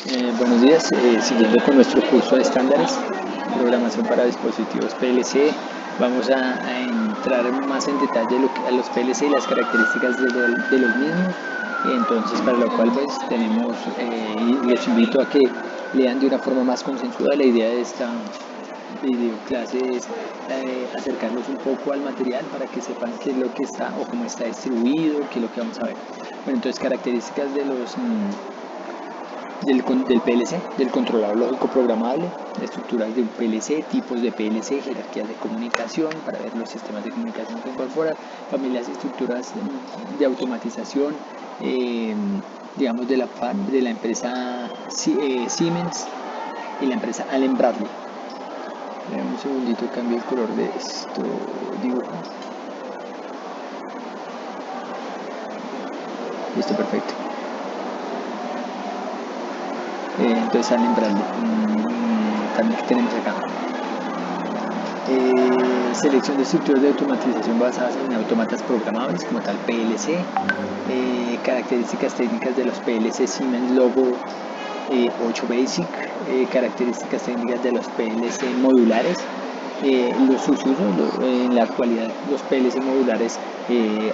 Buenos días, siguiendo con nuestro curso de estándares, programación para dispositivos PLC, vamos a entrar más en detalle a los PLC y las características de los mismos. Entonces, para lo cual pues tenemos, y les invito a que lean de una forma más consensuada. La idea de esta videoclase es acercarlos un poco al material para que sepan qué es lo que está o cómo está distribuido, qué es lo que vamos a ver. Bueno, entonces características del PLC, del controlador lógico programable, estructuras de un PLC, tipos de PLC, jerarquías de comunicación para ver los sistemas de comunicación que incorporan, familias y estructuras de automatización, digamos de la empresa Siemens y la empresa Allen Bradley. Un segundito, cambio el color de esto dibujo. Listo, perfecto. Entonces Allen Bradley. También que tenemos acá. Selección de estructuras de automatización basadas en autómatas programables como tal PLC. Características técnicas de los PLC Siemens Logo 8 Basic. Características técnicas de los PLC modulares. Los usos, en la actualidad los PLC modulares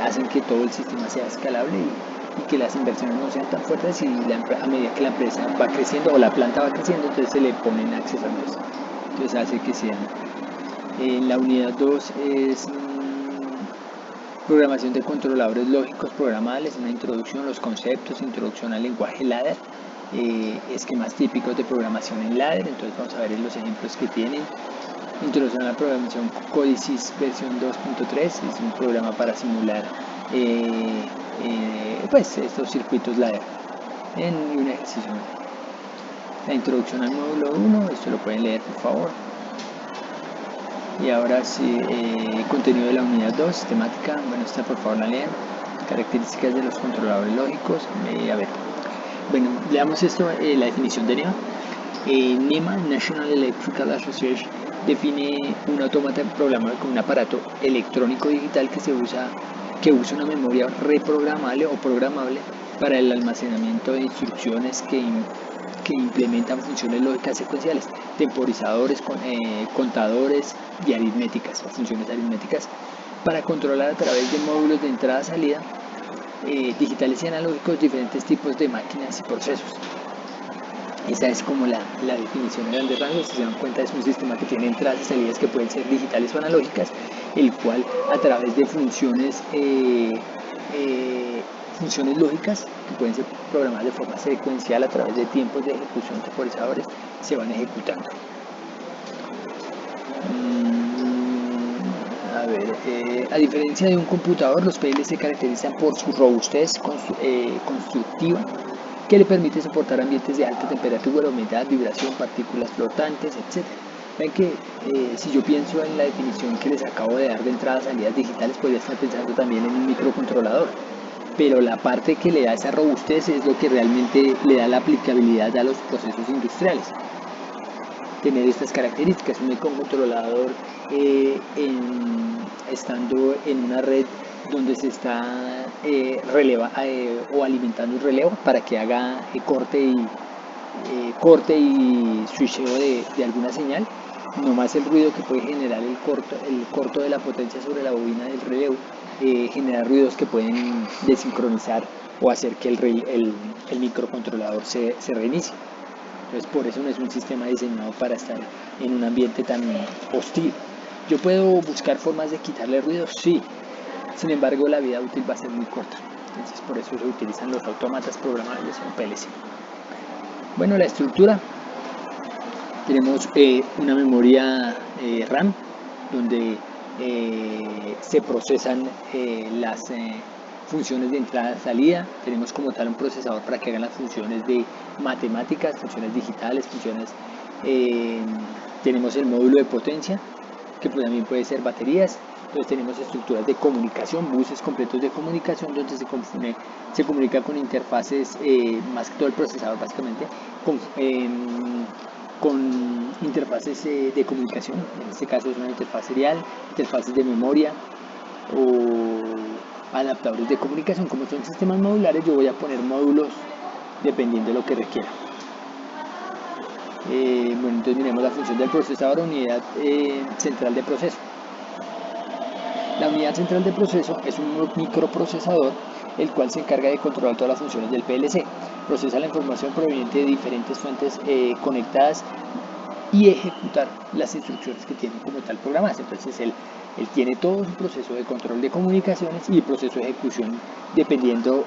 hacen que todo el sistema sea escalable y que las inversiones no sean tan fuertes, y a medida que la empresa va creciendo o la planta va creciendo, entonces se le ponen accesorios, entonces hace que sean. La unidad 2 es programación de controladores lógicos programables, una introducción, los conceptos, introducción al lenguaje ladder, esquemas típicos de programación en ladder. Entonces vamos a ver los ejemplos que tienen. Introducción a la programación Codesys versión 2.3, es un programa para simular pues estos circuitos ladder en un ejercicio. La introducción al módulo 1, esto lo pueden leer por favor. Y ahora sí, contenido de la unidad 2, temática, bueno, esta por favor la lean. Características de los controladores lógicos, a ver, bueno, leamos esto, la definición de NEMA. NEMA, National Electrical Association, define un autómata programable como un aparato electrónico digital que usa una memoria reprogramable o programable para el almacenamiento de instrucciones que implementan funciones lógicas secuenciales, temporizadores, contadores y aritméticas o funciones aritméticas para controlar a través de módulos de entrada-salida digitales y analógicos diferentes tipos de máquinas y procesos. Esa es como la definición en grandes rasgos. Si se dan cuenta, es un sistema que tiene entradas y salidas que pueden ser digitales o analógicas, el cual a través de funciones lógicas que pueden ser programadas de forma secuencial a través de tiempos de ejecución temporizadores se van ejecutando. A diferencia de un computador, los PLC se caracterizan por su robustez constructiva, que le permite soportar ambientes de alta temperatura, humedad, vibración, partículas flotantes, etc. Ven que si yo pienso en la definición que les acabo de dar de entradas y salidas digitales, podría estar pensando también en un microcontrolador, pero la parte que le da esa robustez es lo que realmente le da la aplicabilidad a los procesos industriales. Tener estas características, un microcontrolador estando en una red donde se está o alimentando un relevo para que haga corte y switcheo de alguna señal, no más el ruido que puede generar el corto de la potencia sobre la bobina del relevo, generar ruidos que pueden desincronizar o hacer que el microcontrolador se reinicie. Entonces por eso no es un sistema diseñado para estar en un ambiente tan hostil. Yo puedo buscar formas de quitarle ruido, sí, sin embargo la vida útil va a ser muy corta. Entonces por eso se utilizan los autómatas programables o PLC. Bueno, la estructura, tenemos una memoria RAM donde se procesan las funciones de entrada-salida. Tenemos como tal un procesador para que hagan las funciones de matemáticas, funciones digitales, tenemos el módulo de potencia, que también puede ser baterías. Entonces tenemos estructuras de comunicación, buses completos de comunicación donde se comunica con interfaces, más que todo el procesador básicamente, con interfaces de comunicación. En este caso es una interfaz serial, interfaces de memoria o adaptadores de comunicación. Como son sistemas modulares, yo voy a poner módulos dependiendo de lo que requiera. Bueno, entonces miremos la función del procesador, unidad central de proceso. La unidad central de proceso es un microprocesador el cual se encarga de controlar todas las funciones del PLC. Procesa la información proveniente de diferentes fuentes conectadas y ejecutar las instrucciones que tiene como tal programadas. Entonces él tiene todo su proceso de control de comunicaciones y proceso de ejecución dependiendo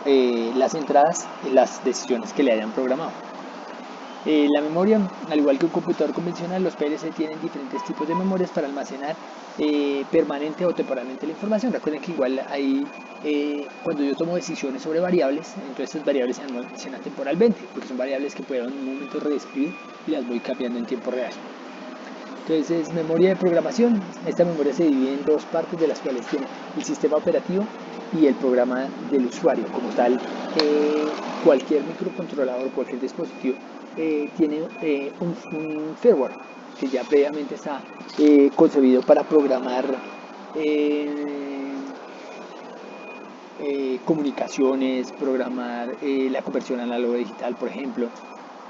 las entradas y las decisiones que le hayan programado. La memoria, al igual que un computador convencional, los PLC tienen diferentes tipos de memorias para almacenar permanente o temporalmente la información. Recuerden que igual hay, cuando yo tomo decisiones sobre variables, entonces estas variables se almacenan temporalmente, porque son variables que puedo en un momento reescribir y las voy cambiando en tiempo real. Entonces, memoria de programación. Esta memoria se divide en dos partes, de las cuales tiene el sistema operativo y el programa del usuario. Como tal, cualquier microcontrolador, cualquier dispositivo tiene un firmware que ya previamente está concebido para programar comunicaciones, programar la conversión análogo digital, por ejemplo,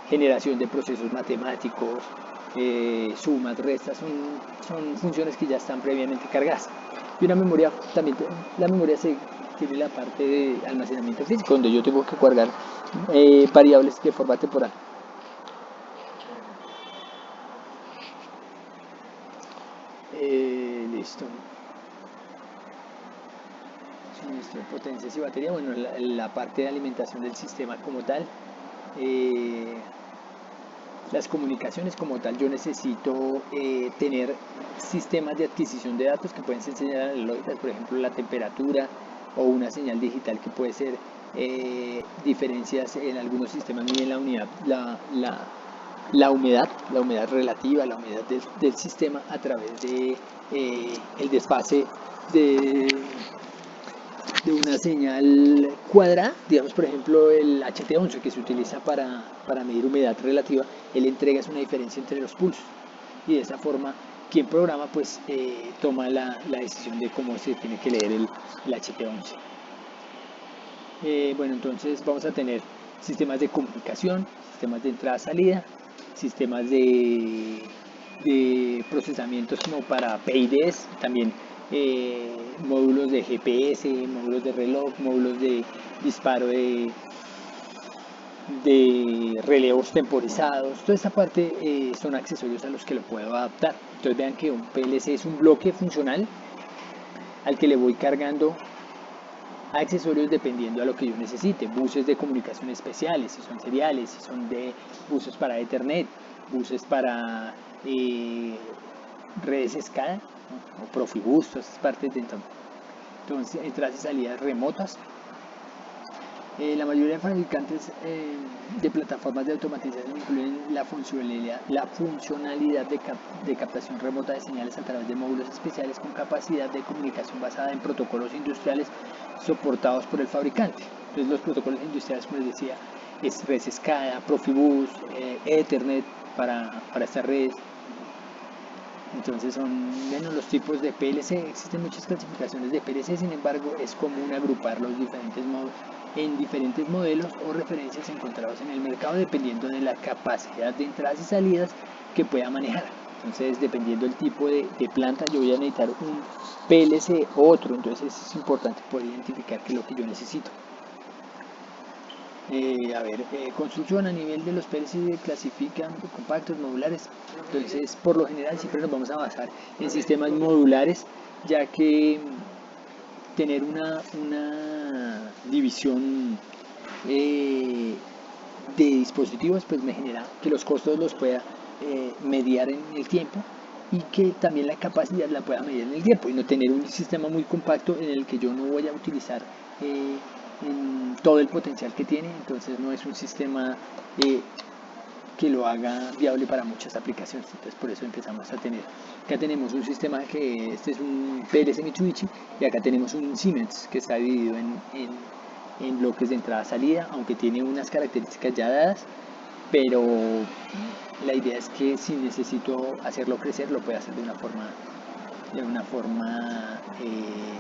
generación de procesos matemáticos, sumas, restas, son funciones que ya están previamente cargadas. Y una memoria, también la memoria tiene la parte de almacenamiento físico, donde yo tengo que guardar variables de forma temporal. Listo. Suministro de potencias y batería. Bueno, la parte de alimentación del sistema como tal. Las comunicaciones como tal, yo necesito tener sistemas de adquisición de datos que pueden ser señales analógicas, por ejemplo la temperatura, o una señal digital que puede ser diferencias. En algunos sistemas miden la unidad, la humedad relativa, la humedad del sistema a través de el desfase de una señal cuadrada. Digamos, por ejemplo, el HT11 que se utiliza para medir humedad relativa, él entrega una diferencia entre los pulsos, y de esa forma quien programa pues toma la decisión de cómo se tiene que leer el HT11. Bueno, entonces vamos a tener sistemas de comunicación, sistemas de entrada-salida, sistemas de procesamientos como para PIDs, también módulos de GPS, módulos de reloj, módulos de disparo de relevos temporizados. Toda esta parte son accesorios a los que lo puedo adaptar. Entonces vean que un PLC es un bloque funcional al que le voy cargando accesorios dependiendo a lo que yo necesite. Buses de comunicación especiales, si son seriales, si son de buses para Ethernet, buses para redes SCADA, ¿no? O Profibus, todas esas partes de entonces entradas y salidas remotas. La mayoría de fabricantes de plataformas de automatización incluyen la funcionalidad de captación remota de señales a través de módulos especiales con capacidad de comunicación basada en protocolos industriales soportados por el fabricante. Entonces los protocolos industriales, como les decía, es red SCADA, Profibus, Ethernet para estas redes. Entonces son menos los tipos de PLC. Existen muchas clasificaciones de PLC, sin embargo es común agrupar los diferentes modelos o referencias encontrados en el mercado dependiendo de la capacidad de entradas y salidas que pueda manejar. Entonces, dependiendo del tipo de planta, yo voy a necesitar un PLC o otro. Entonces es importante poder identificar qué es lo que yo necesito. Construcción a nivel de los PLC se clasifican compactos, modulares. Entonces, por lo general siempre nos vamos a basar en sistemas modulares, ya que tener una división de dispositivos pues me genera que los costos los pueda mediar en el tiempo, y que también la capacidad la pueda medir en el tiempo, y no tener un sistema muy compacto en el que yo no voy a utilizar todo el potencial que tiene. Entonces no es un sistema que lo haga viable para muchas aplicaciones. Entonces por eso empezamos a tener, acá tenemos un sistema que este es un PLC Mitsubishi, y acá tenemos un Siemens que está dividido en bloques de entrada-salida, aunque tiene unas características ya dadas, pero la idea es que si necesito hacerlo crecer lo pueda hacer de una forma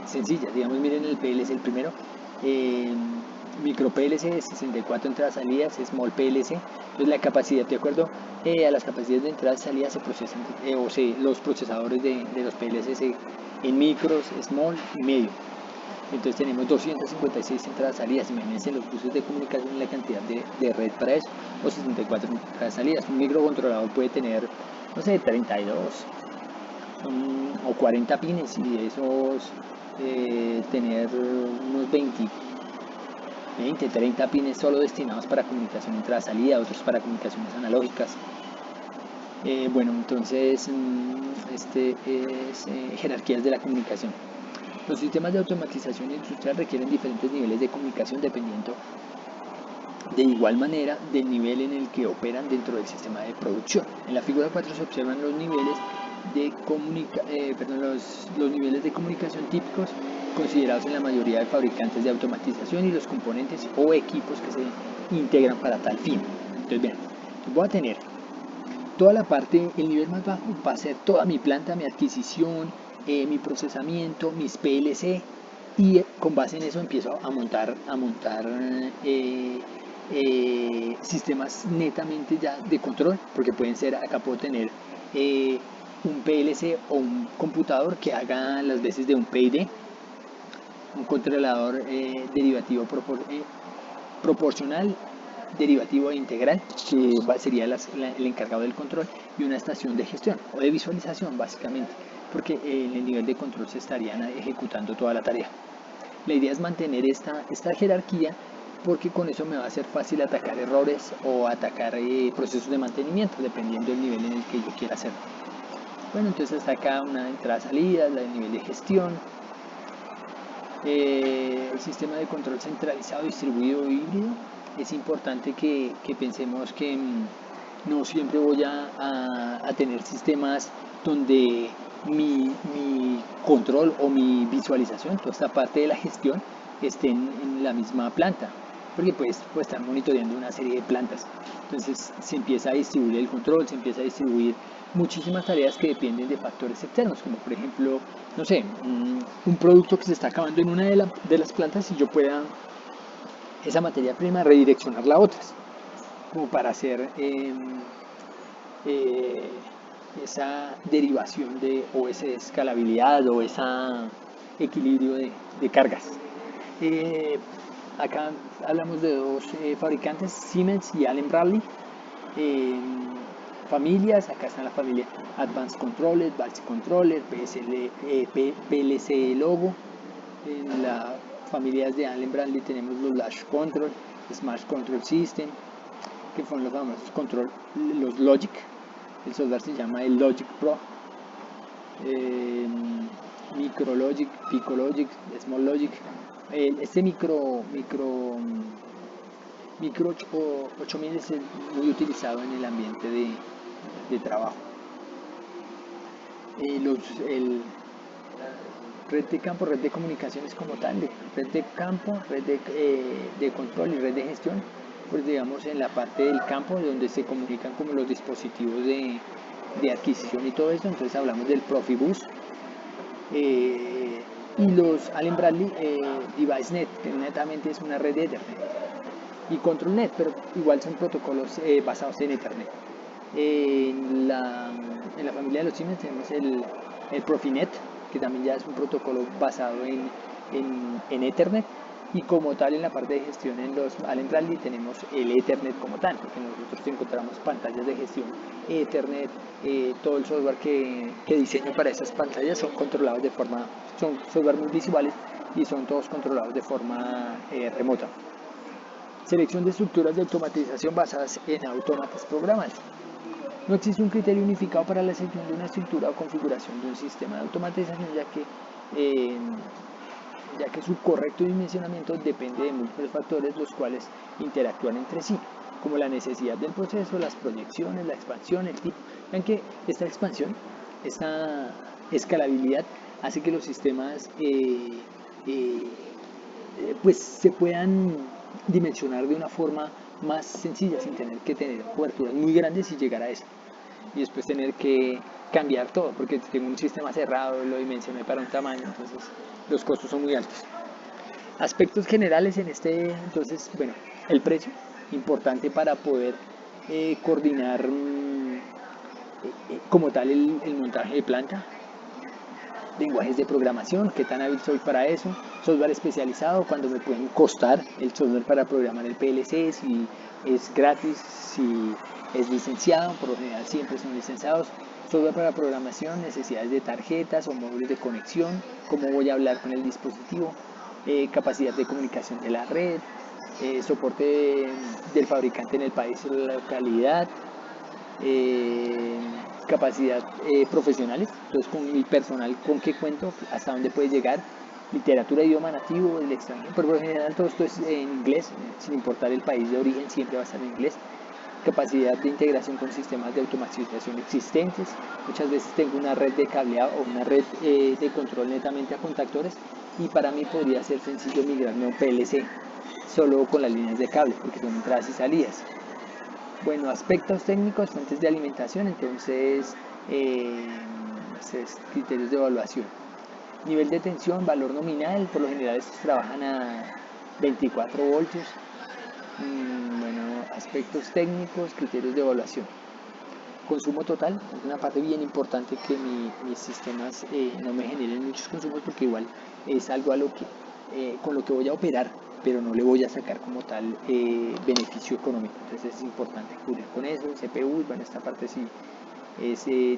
sencilla. Digamos, miren el PLC, el primero, micro PLC, 64 entradas salidas, small PLC. Entonces la capacidad, de acuerdo a las capacidades de entradas y salidas, se procesan los procesadores de los PLC en micros, small y medio. Entonces tenemos 256 entradas salidas. Imagínense los buses de comunicación, la cantidad de red para eso, o 64 entradas salidas. Un microcontrolador puede tener, no sé, 32 o 40 pines, y de esos tener unos 20, 30 pines solo destinados para comunicación entrada-salida, otros para comunicaciones analógicas. Bueno, entonces jerarquías de la comunicación. Los sistemas de automatización industrial requieren diferentes niveles de comunicación dependiendo de igual manera del nivel en el que operan dentro del sistema de producción. En la figura 4 se observan los niveles de comunicación típicos considerados en la mayoría de fabricantes de automatización y los componentes o equipos que se integran para tal fin. Entonces vean, voy a tener toda la parte, el nivel más bajo va a ser toda mi planta, mi adquisición, mi procesamiento, mis PLC, y con base en eso empiezo a montar sistemas netamente ya de control, porque pueden ser, acá puedo tener un PLC o un computador que haga las veces de un PID, un controlador derivativo proporcional, derivativo e integral, que sería el encargado del control, y una estación de gestión o de visualización, básicamente, porque en el nivel de control se estarían ejecutando toda la tarea. La idea es mantener esta jerarquía, porque con eso me va a ser fácil atacar errores o atacar procesos de mantenimiento, dependiendo del nivel en el que yo quiera hacerlo. Bueno, entonces hasta acá una entrada-salida, el nivel de gestión, el sistema de control centralizado, distribuido o híbrido. Es importante que pensemos que no siempre voy a tener sistemas donde mi control o mi visualización, toda esta parte de la gestión, estén en la misma planta, porque puedo estar monitoreando una serie de plantas. Entonces se empieza a distribuir el control, se empieza a distribuir muchísimas tareas que dependen de factores externos, como por ejemplo, no sé, un producto que se está acabando en una de las plantas, y yo pueda esa materia prima redireccionarla a otras, como para hacer esa derivación o esa escalabilidad o ese equilibrio de cargas. Acá hablamos de dos fabricantes, Siemens y Allen Bradley. Familias, acá está la familia Advanced Controller, Basic Controller, PLC Logo. En las familias de Allen Bradley tenemos los Launch Control, Smart Control System, que son los famosos los Logic. El software se llama el Logic Pro, Micro Logic, Pico Logic, Small Logic. Este micro 8000 es muy utilizado en el ambiente de trabajo. Red de campo, red de comunicaciones como tal, red de campo, red de control y red de gestión, pues digamos en la parte del campo donde se comunican como los dispositivos de adquisición y todo eso. Entonces hablamos del Profibus, y los Allen Bradley DeviceNet, que netamente es una red de Ethernet, y ControlNet, pero igual son protocolos basados en Ethernet. En la familia de los Siemens tenemos el Profinet, que también ya es un protocolo basado en Ethernet, y como tal en la parte de gestión en los Allen Bradley tenemos el Ethernet como tal, porque nosotros encontramos pantallas de gestión Ethernet, todo el software que diseño para esas pantallas son controlados son software muy visuales y son todos controlados de forma remota. Selección de estructuras de automatización basadas en autómatas programables. No existe un criterio unificado para la selección de una estructura o configuración de un sistema de automatización, ya que su correcto dimensionamiento depende de múltiples factores, los cuales interactúan entre sí, como la necesidad del proceso, las proyecciones, la expansión, el tipo. Vean que esta expansión, esta escalabilidad, hace que los sistemas pues se puedan dimensionar de una forma más sencilla, sin tener que tener coberturas muy grandes y llegar a eso, y después tener que cambiar todo, porque tengo un sistema cerrado, lo dimensioné para un tamaño, entonces los costos son muy altos. Aspectos generales en este, entonces, bueno, el precio, importante para poder coordinar como tal el montaje de planta. Lenguajes de programación, qué tan hábil soy para eso, software especializado, cuando me pueden costar el software para programar el PLC, si es gratis, si es licenciado, por lo general siempre son licenciados, software para programación, necesidades de tarjetas o módulos de conexión, cómo voy a hablar con el dispositivo, capacidad de comunicación de la red, soporte del fabricante en el país o la localidad, capacidad profesionales, entonces con mi personal, con qué cuento, hasta dónde puede llegar, literatura, idioma nativo, el extranjero, pero por lo general todo esto es en inglés, sin importar el país de origen, siempre va a estar en inglés. Capacidad de integración con sistemas de automatización existentes, muchas veces tengo una red de cableado o una red de control netamente a contactores y para mí podría ser sencillo migrarme a un PLC solo con las líneas de cable porque son entradas y salidas. Bueno, aspectos técnicos, fuentes de alimentación, entonces criterios de evaluación. Nivel de tensión, valor nominal, por lo general estos trabajan a 24 voltios. Bueno, aspectos técnicos, criterios de evaluación. Consumo total, es una parte bien importante que mis sistemas no me generen muchos consumos porque igual es algo a lo que, con lo que voy a operar, pero no le voy a sacar como tal beneficio económico, entonces es importante cubrir con eso. CPU, bueno, esta parte sí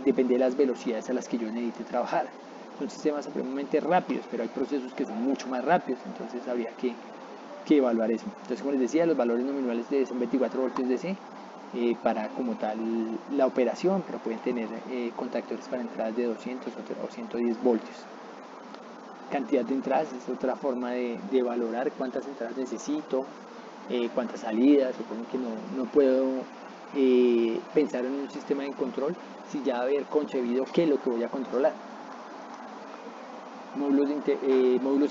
depende de las velocidades a las que yo necesite trabajar. Son sistemas supremamente rápidos, pero hay procesos que son mucho más rápidos, entonces habría que evaluar eso. Entonces, como les decía, los valores nominales son 24 voltios DC para como tal la operación, pero pueden tener contactores para entradas de 200 o 110 voltios. Cantidad de entradas es otra forma de valorar cuántas entradas necesito, cuántas salidas. Supongo que no puedo pensar en un sistema de control sin ya haber concebido qué es lo que voy a controlar. Módulos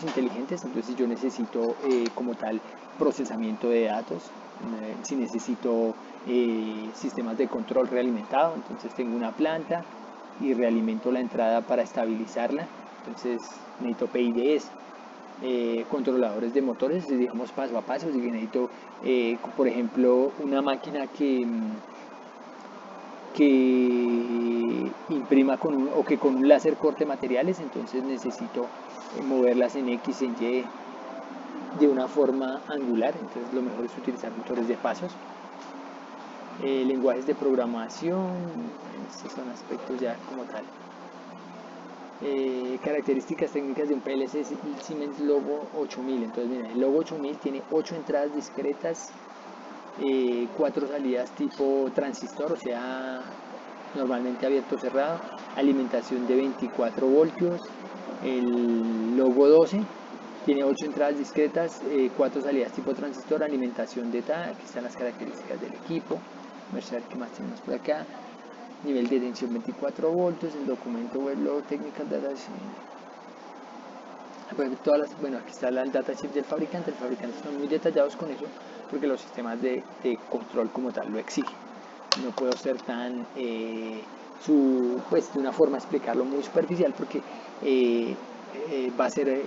inteligentes, entonces yo necesito como tal procesamiento de datos, si necesito sistemas de control realimentado, entonces tengo una planta y realimento la entrada para estabilizarla, entonces necesito PIDs, controladores de motores, digamos paso a paso, si necesito por ejemplo una máquina que imprima o que con un láser corte materiales, entonces necesito moverlas en X, en Y de una forma angular, entonces lo mejor es utilizar motores de pasos. Lenguajes de programación, estos son aspectos ya como tal. Características técnicas de un PLC Siemens Logo 8000, entonces miren, el Logo 8000 tiene 8 entradas discretas, 4 salidas tipo transistor, o sea, normalmente abierto o cerrado, alimentación de 24 voltios. El Logo 12 tiene 8 entradas discretas, 4 salidas tipo transistor, alimentación de TAC. Aquí están las características del equipo. Vamos a ver qué más tenemos por acá. Nivel de tensión 24 voltios, el documento web log technical data. Bueno, aquí está el datasheet del fabricante. El fabricante son muy detallados con eso porque los sistemas de control como tal lo exigen. No puedo ser tan pues de una forma explicarlo muy superficial porque va a ser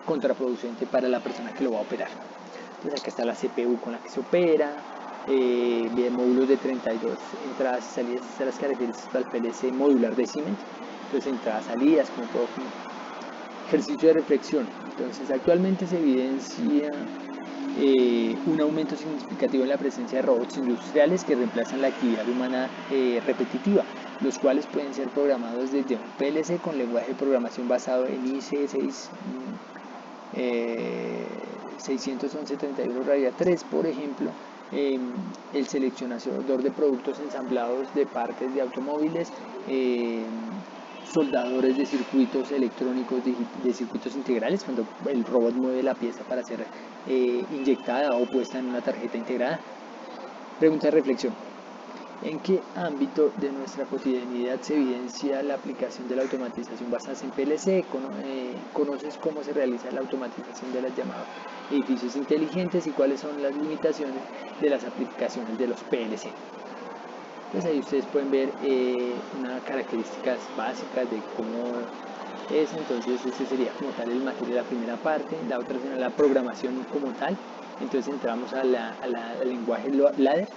contraproducente para la persona que lo va a operar. Entonces acá está la CPU con la que se opera, bien, módulos de 32 entradas y salidas. Estas las características del PLC modular de Siemens, entonces entradas, salidas, como todo. Ejercicio de reflexión. Entonces actualmente se evidencia un aumento significativo en la presencia de robots industriales que reemplazan la actividad humana repetitiva, los cuales pueden ser programados desde un PLC con lenguaje de programación basado en IC 611-31-3, por ejemplo, el seleccionador de productos ensamblados de partes de automóviles, soldadores de circuitos electrónicos, de circuitos integrales, cuando el robot mueve la pieza para ser inyectada o puesta en una tarjeta integrada. Pregunta de reflexión: ¿en qué ámbito de nuestra cotidianidad se evidencia la aplicación de la automatización basada en PLC? ¿Conoces cómo se realiza la automatización de las llamadas edificios inteligentes y cuáles son las limitaciones de las aplicaciones de los PLC? Entonces ahí ustedes pueden ver unas características básicas de cómo Entonces este sería como tal el material de la primera parte. La otra sería la programación como tal. Entonces entramos al lenguaje ladder.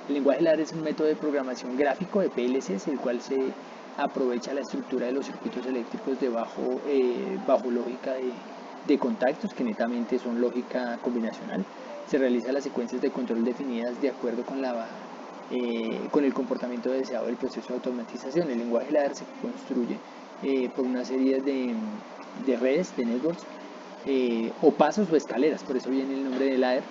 El lenguaje ladder es un método de programación gráfico de PLCs, el cual se aprovecha la estructura de los circuitos eléctricos de bajo lógica de contactos, que netamente son lógica combinacional. Se realiza las secuencias de control definidas de acuerdo con el comportamiento deseado del proceso de automatización. El lenguaje ladder se construye por una serie de redes, de networks, o pasos o escaleras, por eso viene el nombre de ladder,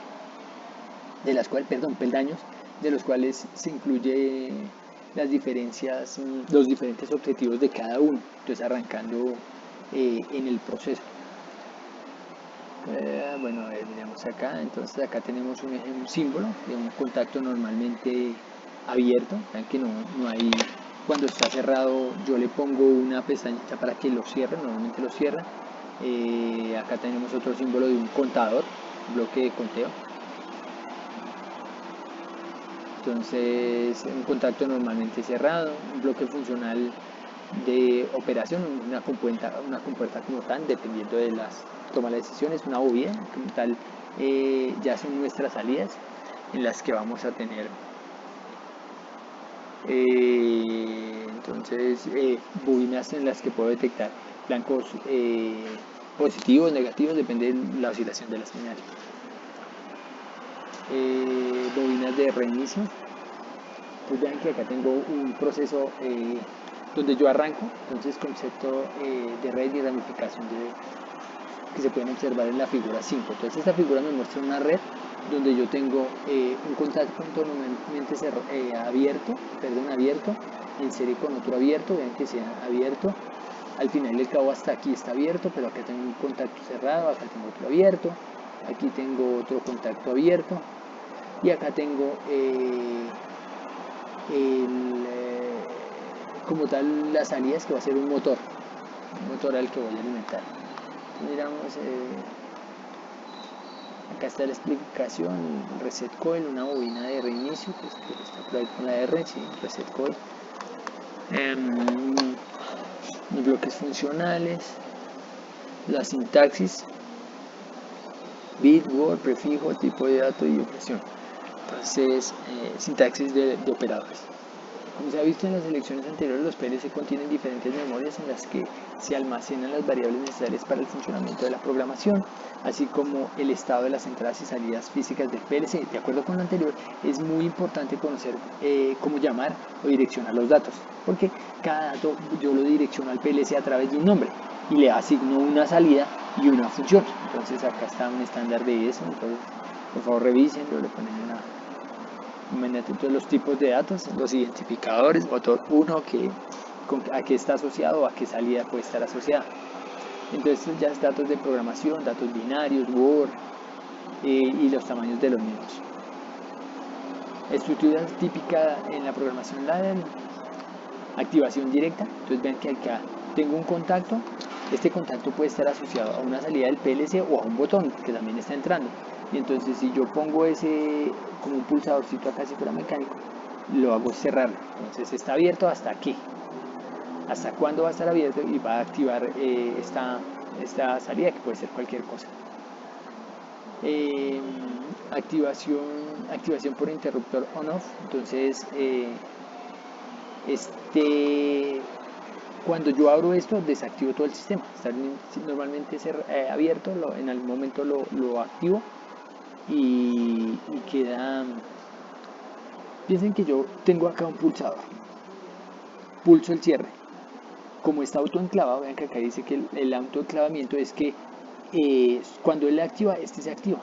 de las cuales, peldaños, de los cuales se incluye los diferentes objetivos de cada uno, entonces arrancando en el proceso. Bueno, miremos acá, entonces acá tenemos un símbolo de un contacto normalmente abierto. Vean que no hay, cuando está cerrado yo le pongo una pestañita para que lo cierre, normalmente lo cierra. Acá tenemos otro símbolo de un contador, un bloque de conteo. Entonces un contacto normalmente cerrado, un bloque funcional de operación, una compuerta como tal, dependiendo de las toma de decisiones, una bobina como tal, ya son nuestras salidas en las que vamos a tener entonces bobinas en las que puedo detectar blancos positivos, negativos, depende de la oscilación de la señal. Bobinas de reinicio. Pues vean que acá tengo un proceso donde yo arranco, entonces concepto de red y ramificación que se pueden observar en la figura 5. Entonces esta figura me muestra una red donde yo tengo un contacto normalmente abierto, en serie con otro abierto. Vean que sea abierto, al final del cabo hasta aquí está abierto, pero acá tengo un contacto cerrado, acá tengo otro abierto, aquí tengo otro contacto abierto, y acá tengo como tal las salidas, que va a ser un motor al que voy a alimentar. Miramos, acá está la explicación: reset coil, una bobina de reinicio, que está por ahí con la R, sí, reset coil. Los bloques funcionales, la sintaxis, bit, word, prefijo, tipo de dato y opresión. Entonces, sintaxis de operadores. Como se ha visto en las lecciones anteriores, los PLC contienen diferentes memorias en las que se almacenan las variables necesarias para el funcionamiento de la programación, así como el estado de las entradas y salidas físicas del PLC. De acuerdo con lo anterior, es muy importante conocer cómo llamar o direccionar los datos, porque cada dato yo lo direcciono al PLC a través de un nombre y le asigno una salida y una función. Entonces acá está un estándar de eso, entonces por favor revisen, le ponen entonces los tipos de datos, los identificadores, motor 1, a qué está asociado, a qué salida puede estar asociada. Entonces ya es datos de programación, datos binarios, Word, y los tamaños de los mismos. Estructura típica en la programación ladder: activación directa. Entonces vean que acá tengo un contacto, este contacto puede estar asociado a una salida del PLC o a un botón que también está entrando, y entonces si yo pongo ese como un pulsadorcito acá si fuera mecánico, lo hago cerrarlo. Entonces está abierto hasta aquí, hasta cuándo va a estar abierto, y va a activar esta salida, que puede ser cualquier cosa. Activación por interruptor on-off. Entonces cuando yo abro esto, desactivo todo el sistema. Está normalmente abierto, en algún momento lo activo y queda. Piensen que yo tengo acá un pulsador, pulso el cierre. Como está autoenclavado, vean que acá dice que el autoenclavamiento es que cuando él activa, este se activa.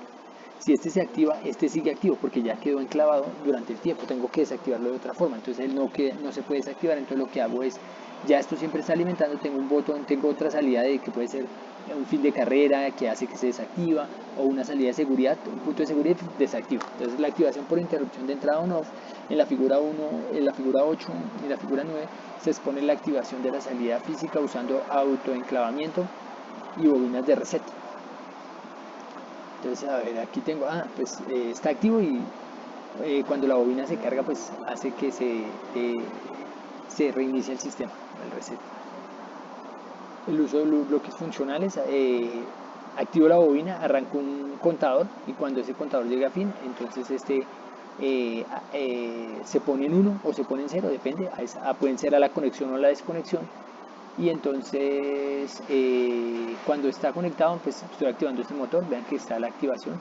Si este se activa, este sigue activo porque ya quedó enclavado durante el tiempo. Tengo que desactivarlo de otra forma, entonces él no se puede desactivar. Entonces lo que hago es, ya esto siempre está alimentando, tengo un botón, tengo otra salida que puede ser un fin de carrera que hace que se desactiva, o una salida de seguridad, un punto de seguridad, desactiva. Entonces la activación por interrupción de entrada on-off, en la figura 1, en la figura 8 y en la figura 9 se expone la activación de la salida física usando autoenclavamiento y bobinas de reset. Entonces, a ver, aquí tengo, pues está activo, y cuando la bobina se carga, pues hace que se reinicie el sistema, el reset. el uso de bloques funcionales, activo la bobina, arranco un contador y cuando ese contador llegue a fin, entonces se pone en 1 o se pone en 0, depende, pueden ser a la conexión o a la desconexión. Y entonces cuando está conectado, pues estoy activando este motor, vean que está la activación,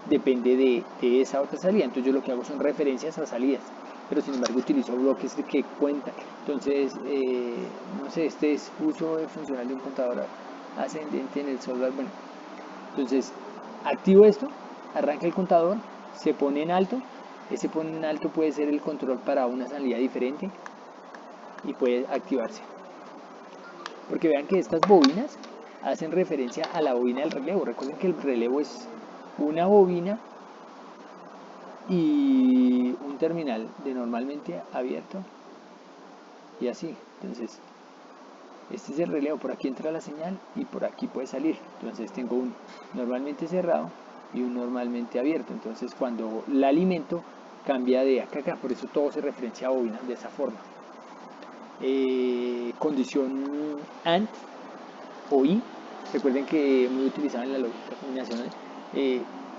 depende de esa otra salida. Entonces yo lo que hago son referencias a salidas, pero sin embargo utilizo bloques que cuentan. Entonces no sé, este es uso funcional de un contador ascendente en el software. Bueno, entonces activo esto, arranca el contador, se pone en alto. Ese pone en alto puede ser el control para una salida diferente y puede activarse, porque vean que estas bobinas hacen referencia a la bobina del relevo. Recuerden que el relevo es una bobina y un terminal de normalmente abierto y así. Entonces este es el relevo, por aquí entra la señal y por aquí puede salir. Entonces tengo un normalmente cerrado y un normalmente abierto. Entonces cuando la alimento cambia de acá a acá, por eso todo se referencia a bobinas de esa forma. Condición AND o I, recuerden que muy utilizado en la lógica combinacional.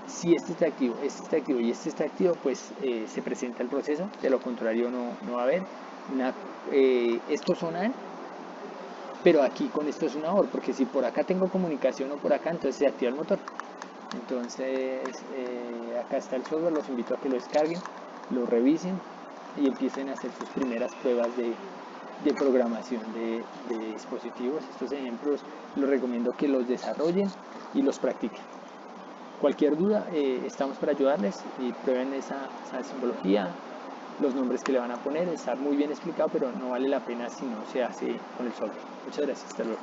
Si este está activo y este está activo, pues se presenta el proceso, de lo contrario no va a haber estos son AND, pero aquí con esto es una OR, porque si por acá tengo comunicación o por acá, entonces se activa el motor. Entonces acá está el software, los invito a que lo descarguen, lo revisen y empiecen a hacer sus primeras pruebas de programación de dispositivos. Estos ejemplos los recomiendo que los desarrollen y los practiquen. Cualquier duda, estamos para ayudarles y prueben esa simbología, los nombres que le van a poner. Está muy bien explicado, pero no vale la pena si no se hace con el software. Muchas gracias, hasta luego.